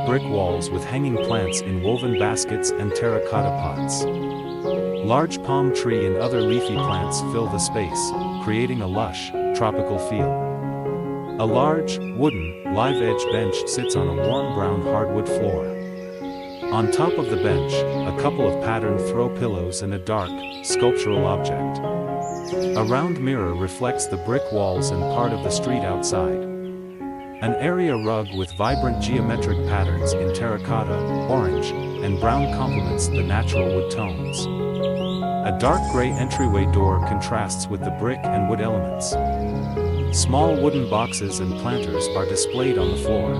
brick walls with hanging plants in woven baskets and terracotta pots. Large palm tree and other leafy plants fill the space, creating a lush, tropical feel. A large, wooden, live-edge bench sits on a warm brown hardwood floor. On top of the bench, a couple of patterned throw pillows and a dark, sculptural object. A round mirror reflects the brick walls and part of the street outside. An area rug with vibrant geometric patterns in terracotta, orange, and brown complements the natural wood tones. A dark gray entryway door contrasts with the brick and wood elements. Small wooden boxes and planters are displayed on the floor.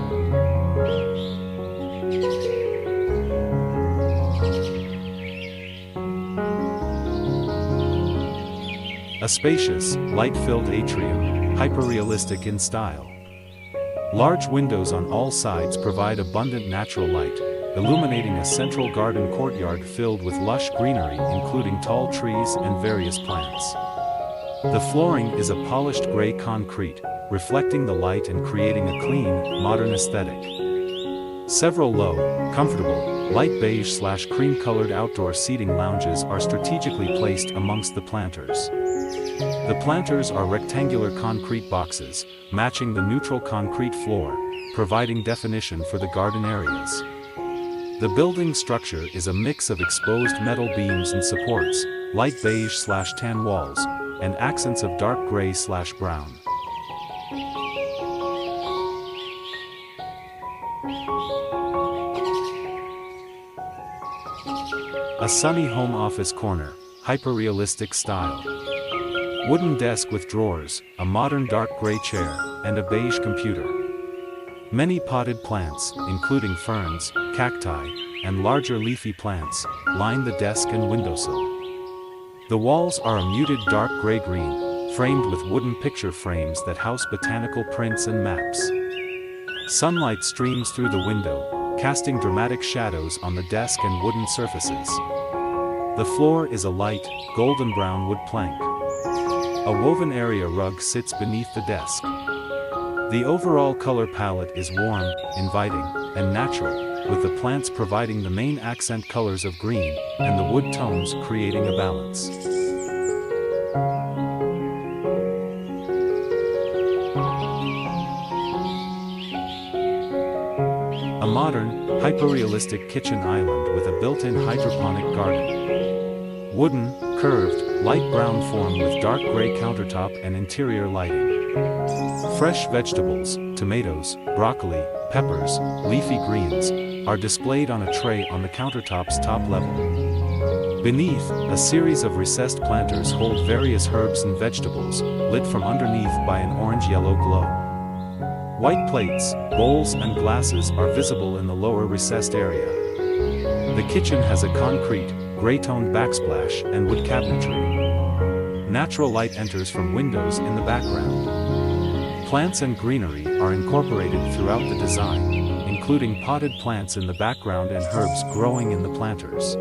A spacious, light-filled atrium, hyper-realistic in style. Large windows on all sides provide abundant natural light, illuminating a central garden courtyard filled with lush greenery including tall trees and various plants. The flooring is a polished gray concrete, reflecting the light and creating a clean, modern aesthetic. Several low, comfortable, light beige/cream-colored outdoor seating lounges are strategically placed amongst the planters. The planters are rectangular concrete boxes, matching the neutral concrete floor, providing definition for the garden areas. The building structure is a mix of exposed metal beams and supports, light beige/tan walls, and accents of dark gray/brown. A sunny home office corner, hyper-realistic style. Wooden desk with drawers, a modern dark gray chair, and a beige computer. Many potted plants, including ferns, cacti, and larger leafy plants, line the desk and windowsill. The walls are a muted dark gray-green, framed with wooden picture frames that house botanical prints and maps. Sunlight streams through the window, casting dramatic shadows on the desk and wooden surfaces. The floor is a light, golden brown wood plank. A woven area rug sits beneath the desk. The overall color palette is warm, inviting, and natural, with the plants providing the main accent colors of green, and the wood tones creating a balance. A modern, hyper-realistic kitchen island with a built-in hydroponic garden. Wooden, curved, light brown form with dark gray countertop and interior lighting. Fresh vegetables, tomatoes, broccoli, peppers, leafy greens, are displayed on a tray on the countertop's top level. Beneath, a series of recessed planters hold various herbs and vegetables, lit from underneath by an orange-yellow glow. White plates, bowls and glasses are visible in the lower recessed area. The kitchen has a concrete, gray-toned backsplash and wood cabinetry. Natural light enters from windows in the background. Plants and greenery are incorporated throughout the design, including potted plants in the background and herbs growing in the planters.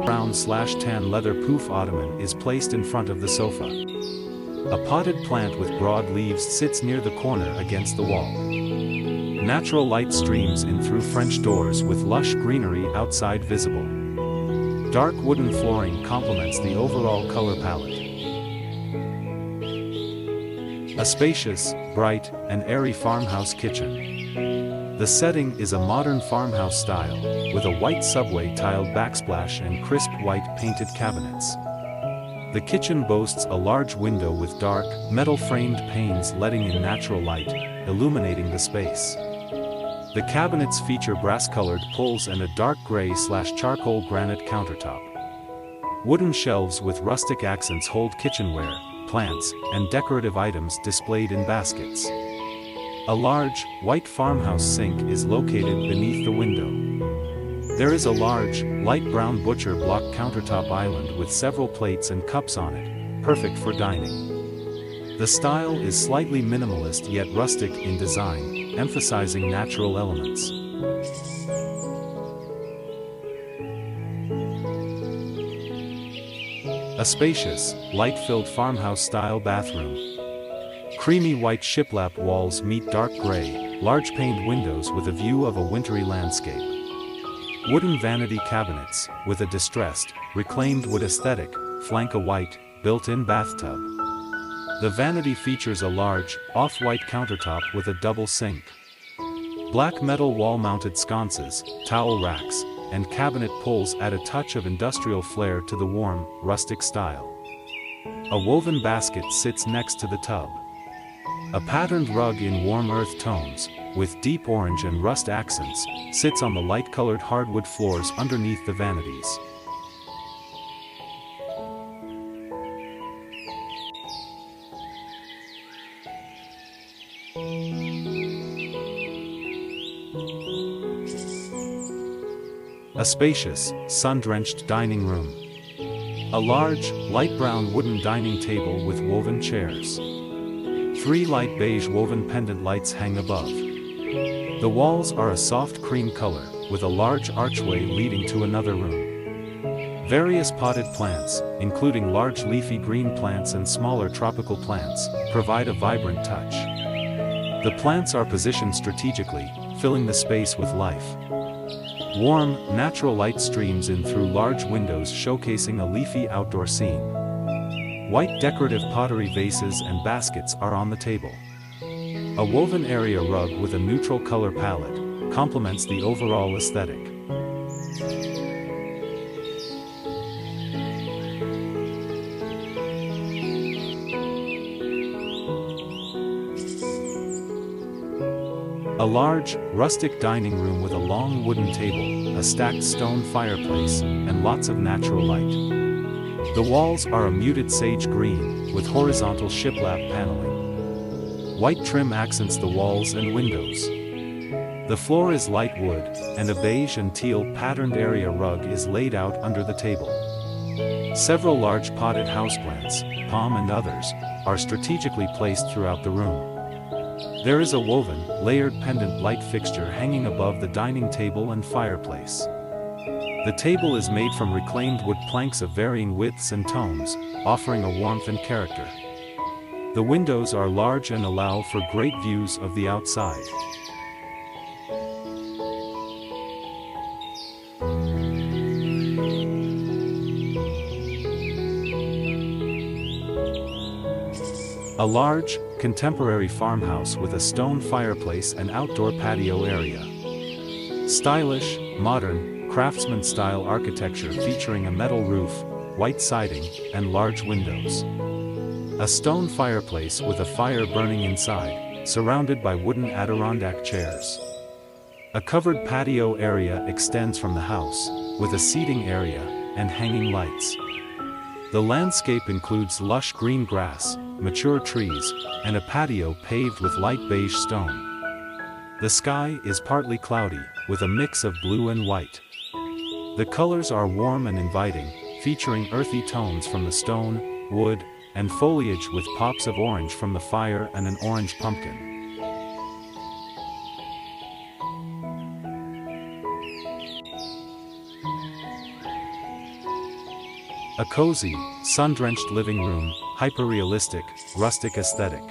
Brown/tan leather poof ottoman is placed in front of the sofa. A potted plant with broad leaves sits near the corner against the wall. Natural light streams in through French doors with lush greenery outside visible. Dark wooden flooring complements the overall color palette. A spacious, bright, and airy farmhouse kitchen. The setting is a modern farmhouse style, with a white subway tiled backsplash and crisp white painted cabinets. The kitchen boasts a large window with dark, metal-framed panes letting in natural light, illuminating the space. The cabinets feature brass-colored pulls and a dark gray/charcoal granite countertop. Wooden shelves with rustic accents hold kitchenware, plants, and decorative items displayed in baskets. A large, white farmhouse sink is located beneath the window. There is a large, light brown butcher block countertop island with several plates and cups on it, perfect for dining. The style is slightly minimalist yet rustic in design, emphasizing natural elements. A spacious, light-filled farmhouse-style bathroom. Creamy white shiplap walls meet dark gray, large paned windows with a view of a wintry landscape. Wooden vanity cabinets, with a distressed, reclaimed wood aesthetic, flank a white, built-in bathtub. The vanity features a large, off-white countertop with a double sink. Black metal wall-mounted sconces, towel racks, and cabinet pulls add a touch of industrial flair to the warm, rustic style. A woven basket sits next to the tub. A patterned rug in warm earth tones, with deep orange and rust accents, sits on the light-colored hardwood floors underneath the vanities. A spacious, sun-drenched dining room. A large, light brown wooden dining table with woven chairs. 3 light beige woven pendant lights hang above. The walls are a soft cream color, with a large archway leading to another room. Various potted plants, including large leafy green plants and smaller tropical plants, provide a vibrant touch. The plants are positioned strategically, filling the space with life. Warm, natural light streams in through large windows showcasing a leafy outdoor scene. White decorative pottery vases and baskets are on the table. A woven area rug with a neutral color palette complements the overall aesthetic. A large, rustic dining room with a long wooden table, a stacked stone fireplace, and lots of natural light. The walls are a muted sage green, with horizontal shiplap paneling. White trim accents the walls and windows. The floor is light wood, and a beige and teal patterned area rug is laid out under the table. Several large potted houseplants, palm and others, are strategically placed throughout the room. There is a woven, layered pendant light fixture hanging above the dining table and fireplace. The table is made from reclaimed wood planks of varying widths and tones, offering a warmth and character. The windows are large and allow for great views of the outside. A large, contemporary farmhouse with a stone fireplace and outdoor patio area. Stylish, modern, craftsman-style architecture featuring a metal roof, white siding, and large windows. A stone fireplace with a fire burning inside, surrounded by wooden Adirondack chairs. A covered patio area extends from the house, with a seating area and hanging lights. The landscape includes lush green grass, mature trees, and a patio paved with light beige stone. The sky is partly cloudy, with a mix of blue and white. The colors are warm and inviting, featuring earthy tones from the stone, wood, and foliage with pops of orange from the fire and an orange pumpkin. A cozy, sun-drenched living room, hyper-realistic, rustic aesthetic.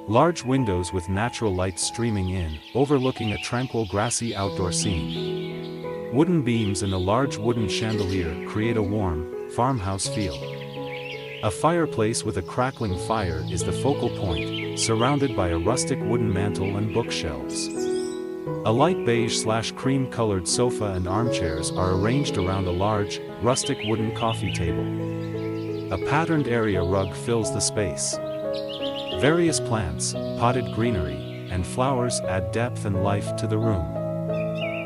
Large windows with natural light streaming in, overlooking a tranquil grassy outdoor scene. Wooden beams and a large wooden chandelier create a warm, farmhouse feel. A fireplace with a crackling fire is the focal point, surrounded by a rustic wooden mantel and bookshelves. A light beige/cream-colored sofa and armchairs are arranged around a large, rustic wooden coffee table. A patterned area rug fills the space. Various plants, potted greenery, and flowers add depth and life to the room.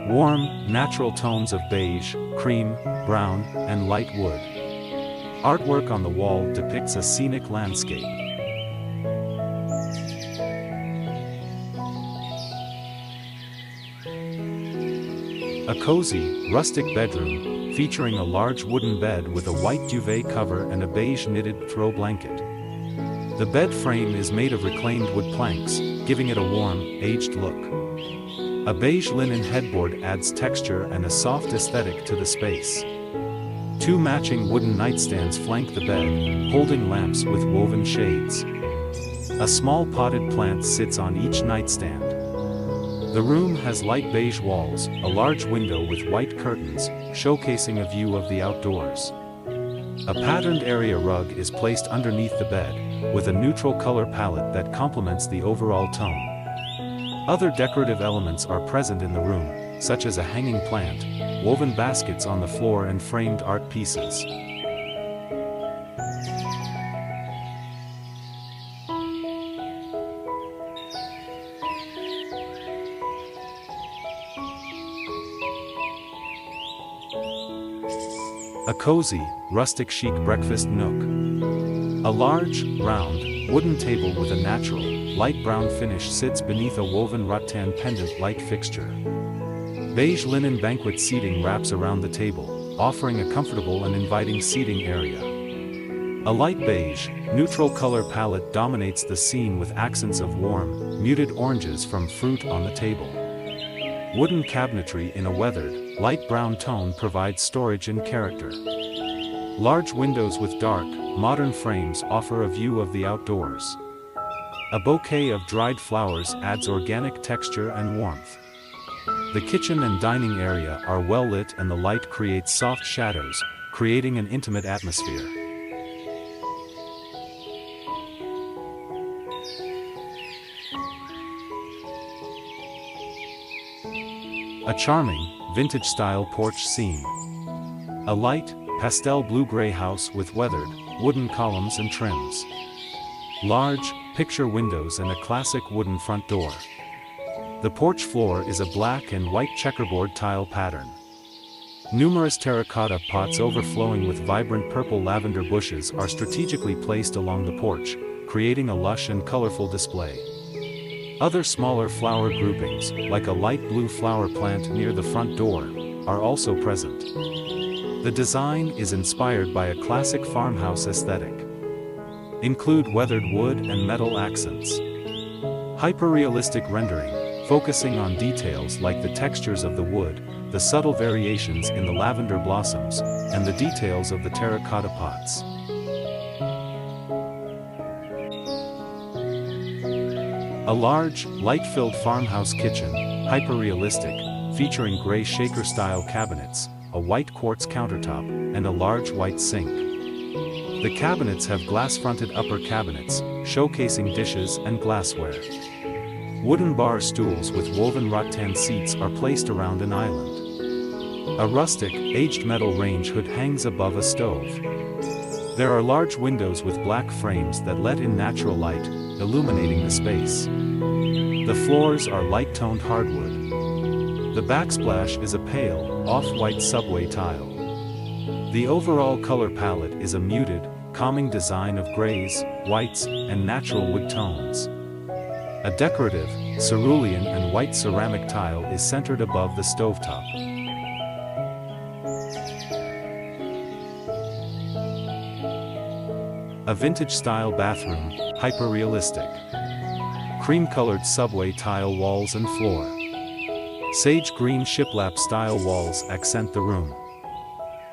Warm, natural tones of beige, cream, brown, and light wood. Artwork on the wall depicts a scenic landscape. A cozy, rustic bedroom, featuring a large wooden bed with a white duvet cover and a beige knitted throw blanket. The bed frame is made of reclaimed wood planks, giving it a warm, aged look. A beige linen headboard adds texture and a soft aesthetic to the space. 2 matching wooden nightstands flank the bed, holding lamps with woven shades. A small potted plant sits on each nightstand. The room has light beige walls, a large window with white curtains, showcasing a view of the outdoors. A patterned area rug is placed underneath the bed, with a neutral color palette that complements the overall tone. Other decorative elements are present in the room, such as a hanging plant, woven baskets on the floor and framed art pieces. A cozy, rustic chic breakfast nook. A large, round, wooden table with a natural, light brown finish sits beneath a woven rattan pendant light fixture. Beige linen banquet seating wraps around the table, offering a comfortable and inviting seating area. A light beige, neutral color palette dominates the scene with accents of warm, muted oranges from fruit on the table. Wooden cabinetry in a weathered, light brown tone provides storage and character. Large windows with dark, modern frames offer a view of the outdoors. A bouquet of dried flowers adds organic texture and warmth. The kitchen and dining area are well lit and the light creates soft shadows, creating an intimate atmosphere. A charming, vintage-style porch scene. A light, pastel blue-gray house with weathered, wooden columns and trims. Large, picture windows and a classic wooden front door. The porch floor is a black and white checkerboard tile pattern. Numerous terracotta pots overflowing with vibrant purple lavender bushes are strategically placed along the porch, creating a lush and colorful display. Other smaller flower groupings, like a light blue flower plant near the front door, are also present. The design is inspired by a classic farmhouse aesthetic. Include weathered wood and metal accents. Hyper-realistic rendering, focusing on details like the textures of the wood, the subtle variations in the lavender blossoms, and the details of the terracotta pots. A large, light-filled farmhouse kitchen, hyper-realistic, featuring gray shaker-style cabinets, a white quartz countertop, and a large white sink. The cabinets have glass-fronted upper cabinets, showcasing dishes and glassware. Wooden bar stools with woven rattan seats are placed around an island. A rustic, aged metal range hood hangs above a stove. There are large windows with black frames that let in natural light, illuminating the space. The floors are light-toned hardwood. The backsplash is a pale, off-white subway tile. The overall color palette is a muted, calming design of grays, whites, and natural wood tones. A decorative, cerulean and white ceramic tile is centered above the stovetop. A vintage-style bathroom, hyper-realistic. Cream-colored subway tile walls and floor. Sage green shiplap-style walls accent the room.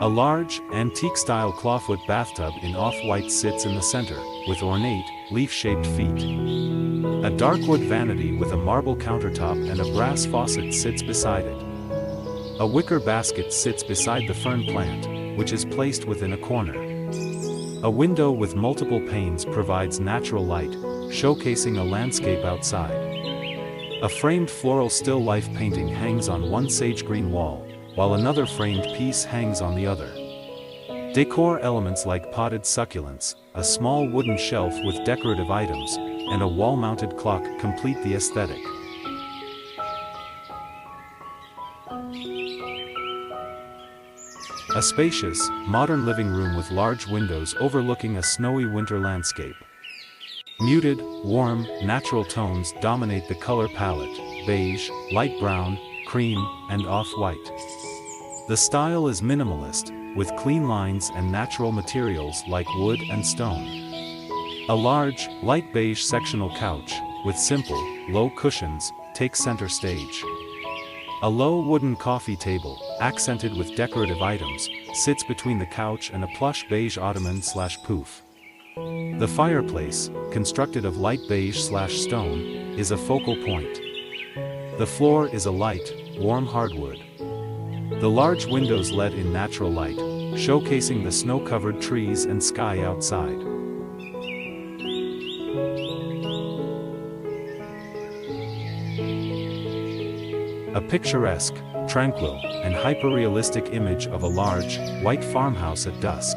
A large, antique-style clawfoot bathtub in off-white sits in the center, with ornate, leaf-shaped feet. A dark-wood vanity with a marble countertop and a brass faucet sits beside it. A wicker basket sits beside the fern plant, which is placed within a corner. A window with multiple panes provides natural light, showcasing a landscape outside. A framed floral still life painting hangs on one sage green wall, while another framed piece hangs on the other. Decor elements like potted succulents, a small wooden shelf with decorative items, and a wall-mounted clock complete the aesthetic. A spacious, modern living room with large windows overlooking a snowy winter landscape. Muted, warm, natural tones dominate the color palette: beige, light brown, cream, and off-white. The style is minimalist, with clean lines and natural materials like wood and stone. A large, light beige sectional couch, with simple, low cushions, takes center stage. A low wooden coffee table, accented with decorative items, sits between the couch and a plush beige ottoman/poof. The fireplace, constructed of light beige/stone, is a focal point. The floor is a light, warm hardwood. The large windows let in natural light, showcasing the snow-covered trees and sky outside. A picturesque, tranquil, and hyper-realistic image of a large, white farmhouse at dusk.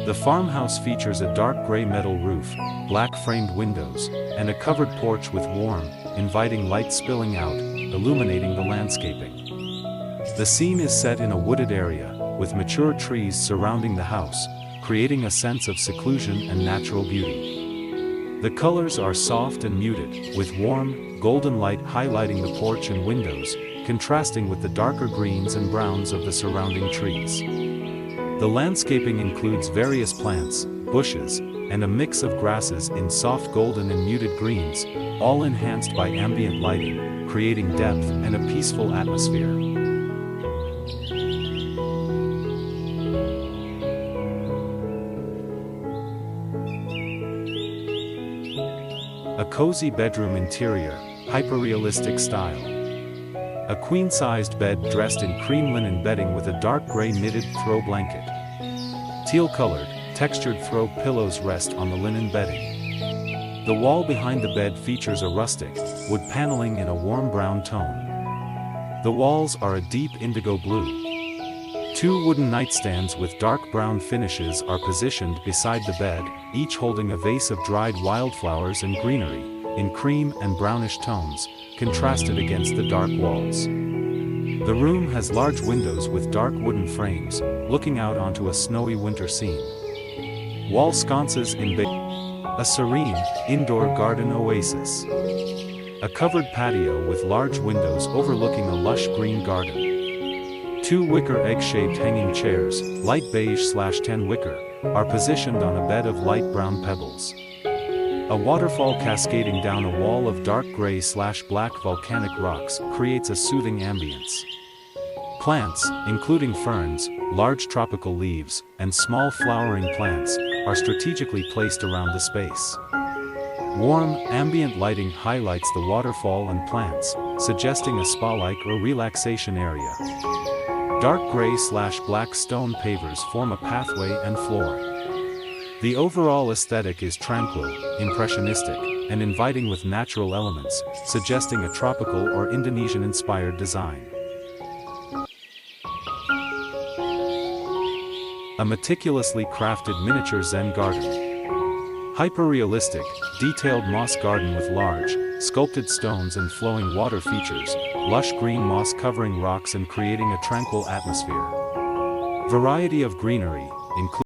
The farmhouse features a dark gray metal roof, black framed windows, and a covered porch with warm, inviting light spilling out, illuminating the landscaping. The scene is set in a wooded area, with mature trees surrounding the house, creating a sense of seclusion and natural beauty. The colors are soft and muted, with warm, golden light highlighting the porch and windows, contrasting with the darker greens and browns of the surrounding trees. The landscaping includes various plants, bushes, and a mix of grasses in soft golden and muted greens, all enhanced by ambient lighting, creating depth and a peaceful atmosphere. A cozy bedroom interior, hyper-realistic style. A queen-sized bed dressed in cream linen bedding with a dark gray knitted throw blanket. Teal-colored, textured throw pillows rest on the linen bedding. The wall behind the bed features a rustic, wood paneling in a warm brown tone. The walls are a deep indigo blue. Two wooden nightstands with dark brown finishes are positioned beside the bed, each holding a vase of dried wildflowers and greenery, in cream and brownish tones, contrasted against the dark walls. The room has large windows with dark wooden frames, looking out onto a snowy winter scene. Wall sconces in a serene, indoor garden oasis. A covered patio with large windows overlooking a lush green garden. Two wicker egg-shaped hanging chairs, light beige/tan wicker, are positioned on a bed of light brown pebbles. A waterfall cascading down a wall of dark gray/black volcanic rocks creates a soothing ambience. Plants, including ferns, large tropical leaves, and small flowering plants, are strategically placed around the space. Warm, ambient lighting highlights the waterfall and plants, suggesting a spa-like or relaxation area. Dark gray/black stone pavers form a pathway and floor. The overall aesthetic is tranquil, impressionistic, and inviting with natural elements, suggesting a tropical or Indonesian-inspired design. A meticulously crafted miniature Zen garden. Hyper-realistic, detailed moss garden with large, sculpted stones and flowing water features, lush green moss covering rocks and creating a tranquil atmosphere. Variety of greenery, including